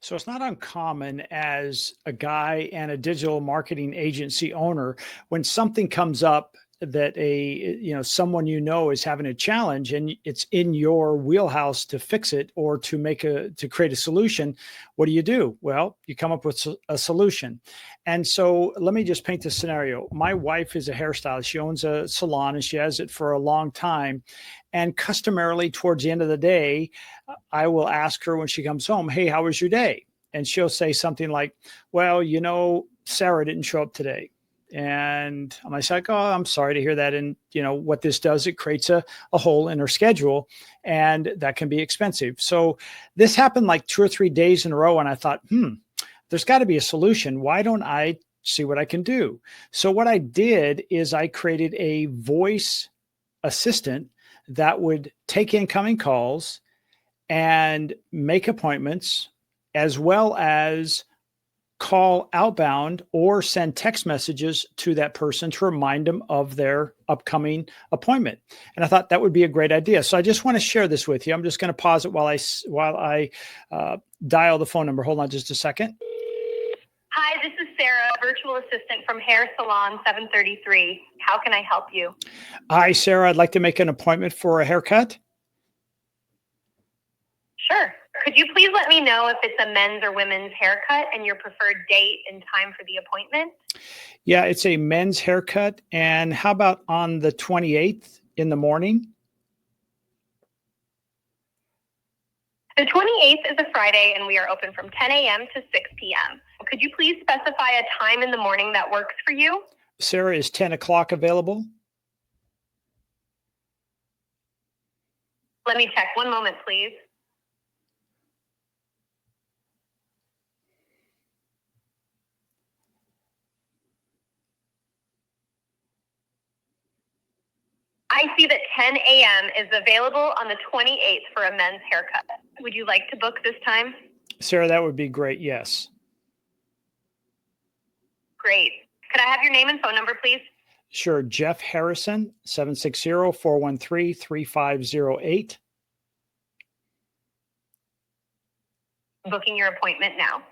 So it's not uncommon as a guy and a digital marketing agency owner when something comes up that someone is having a challenge and it's in your wheelhouse to fix it or to create a solution. What do? Well, you come up with a solution. And so let me just paint the scenario. My wife is a hairstylist. She owns a salon and she has it for a long time. And customarily towards the end of the day, I will ask her when she comes home, "Hey, how was your day?" And she'll say something like, "Well, Sarah didn't show up today." And I'm like, "Oh, I'm sorry to hear that." And what this does, it creates a hole in her schedule, and that can be expensive. So this happened like 2 or 3 days in a row. And I thought, there's got to be a solution. Why don't I see what I can do? So what I did is I created a voice assistant that would take incoming calls and make appointments, as well as call outbound or send text messages to that person to remind them of their upcoming appointment. And I thought that would be a great idea. So I just want to share this with you. I'm just going to pause it while I dial the phone number. Hold on just a second. Hi, this is Sarah, virtual assistant from Hair Salon 733. How can I help you? Hi, Sarah. I'd like to make an appointment for a haircut. Sure. Could you please let me know if it's a men's or women's haircut and your preferred date and time for the appointment? Yeah, it's a men's haircut. And how about on the 28th in the morning? The 28th is a Friday and we are open from 10 a.m. to 6 p.m. Could you please specify a time in the morning that works for you? Sarah, is 10 o'clock available? Let me check. One moment, please. I see that 10 a.m. is available on the 28th for a men's haircut. Would you like to book this time? Sarah, that would be great. Yes. Great. Could I have your name and phone number, please? Sure. Jeff Harrison, 760-413-3508. Booking your appointment now.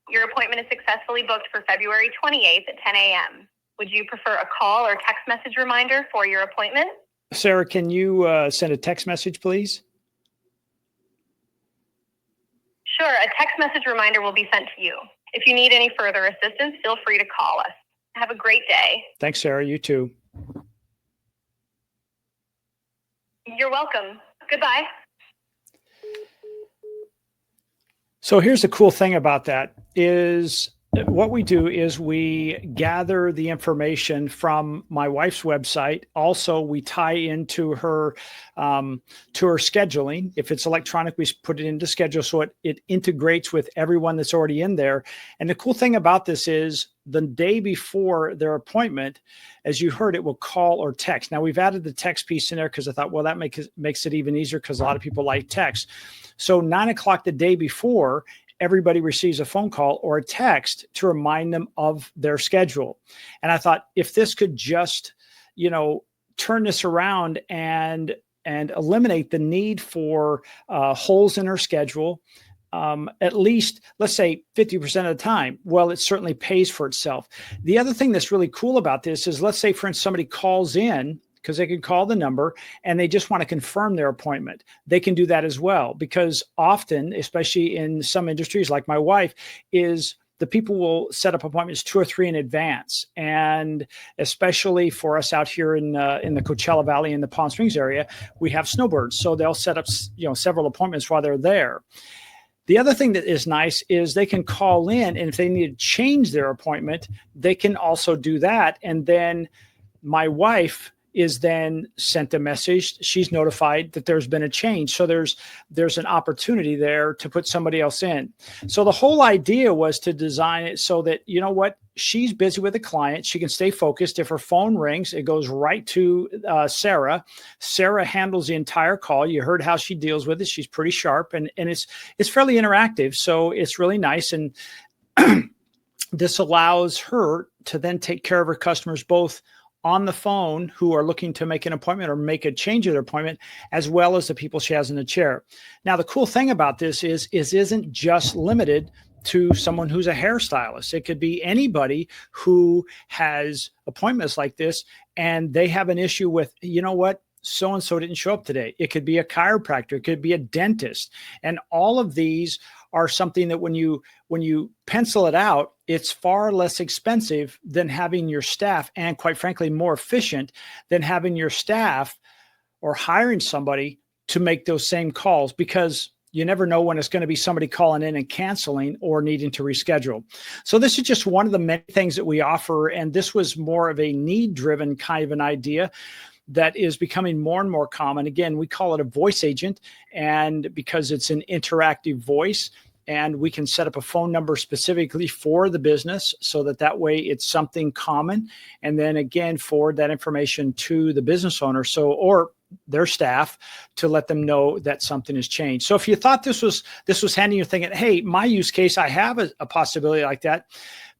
Your appointment is successfully booked for February 28th at 10 a.m. Would you prefer a call or text message reminder for your appointment? Sarah, can you send a text message, please? Sure. A text message reminder will be sent to you. If you need any further assistance, feel free to call us. Have a great day. Thanks, Sarah. You too. You're welcome. Goodbye. So here's the cool thing about that is what we do is we gather the information from my wife's website. Also, we tie into her scheduling. If it's electronic, we put it into schedule so it integrates with everyone that's already in there. And the cool thing about this is the day before their appointment, as you heard, it will call or text. Now we've added the text piece in there because I thought, well, that makes it even easier because a lot of people like text. So 9 o'clock the day before, everybody receives a phone call or a text to remind them of their schedule. And I thought, if this could just, turn this around and eliminate the need for holes in her schedule, at least, let's say 50% of the time, well, it certainly pays for itself. The other thing that's really cool about this is, let's say, for instance, somebody calls in, because they can call the number and they just want to confirm their appointment. They can do that as well, because often, especially in some industries like my wife, is the people will set up appointments 2 or 3 in advance. And especially for us out here in the Coachella Valley in the Palm Springs area, we have snowbirds. So they'll set up, several appointments while they're there. The other thing that is nice is they can call in, and if they need to change their appointment, they can also do that. And then my wife is then sent a message. She's notified that there's been a change. So there's an opportunity there to put somebody else in. So the whole idea was to design it so that, she's busy with a client. She can stay focused. If her phone rings, it goes right to Sarah. Sarah handles the entire call. You heard how she deals with it. She's pretty sharp and it's fairly interactive. So it's really nice. And this allows her to then take care of her customers both on the phone who are looking to make an appointment or make a change of their appointment, as well as the people she has in the chair. Now, the cool thing about this is isn't just limited to someone who's a hairstylist. It could be anybody who has appointments like this and they have an issue with, you know what, so-and-so didn't show up today. It could be a chiropractor, it could be a dentist. And all of these are something that when you pencil it out, it's far less expensive than having your staff, and quite frankly, more efficient than having your staff or hiring somebody to make those same calls, because you never know when it's going to be somebody calling in and canceling or needing to reschedule. So this is just one of the many things that we offer. And this was more of a need-driven kind of an idea that is becoming more and more common. Again, we call it a voice agent, and because it's an interactive voice, and we can set up a phone number specifically for the business so that way it's something common. And then again, forward that information to the business owner, or their staff, to let them know that something has changed. So if you thought this was handy, you're thinking, hey, my use case, I have a possibility like that,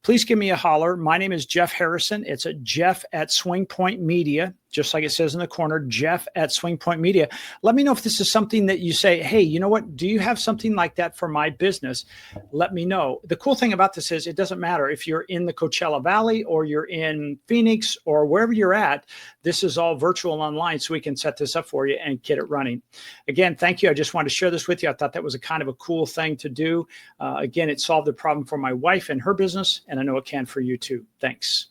please give me a holler. My name is Jeff Harrison. It's a Jeff at Swing Point Media, just like it says in the corner, Jeff at Swing Point Media. Let me know if this is something that you say, hey, you know what? Do you have something like that for my business? Let me know. The cool thing about this is it doesn't matter if you're in the Coachella Valley or you're in Phoenix or wherever you're at. This is all virtual online, so we can set this up for you and get it running. Again, thank you. I just wanted to share this with you. I thought that was a kind of a cool thing to do. Again, it solved the problem for my wife and her business, and I know it can for you too. Thanks.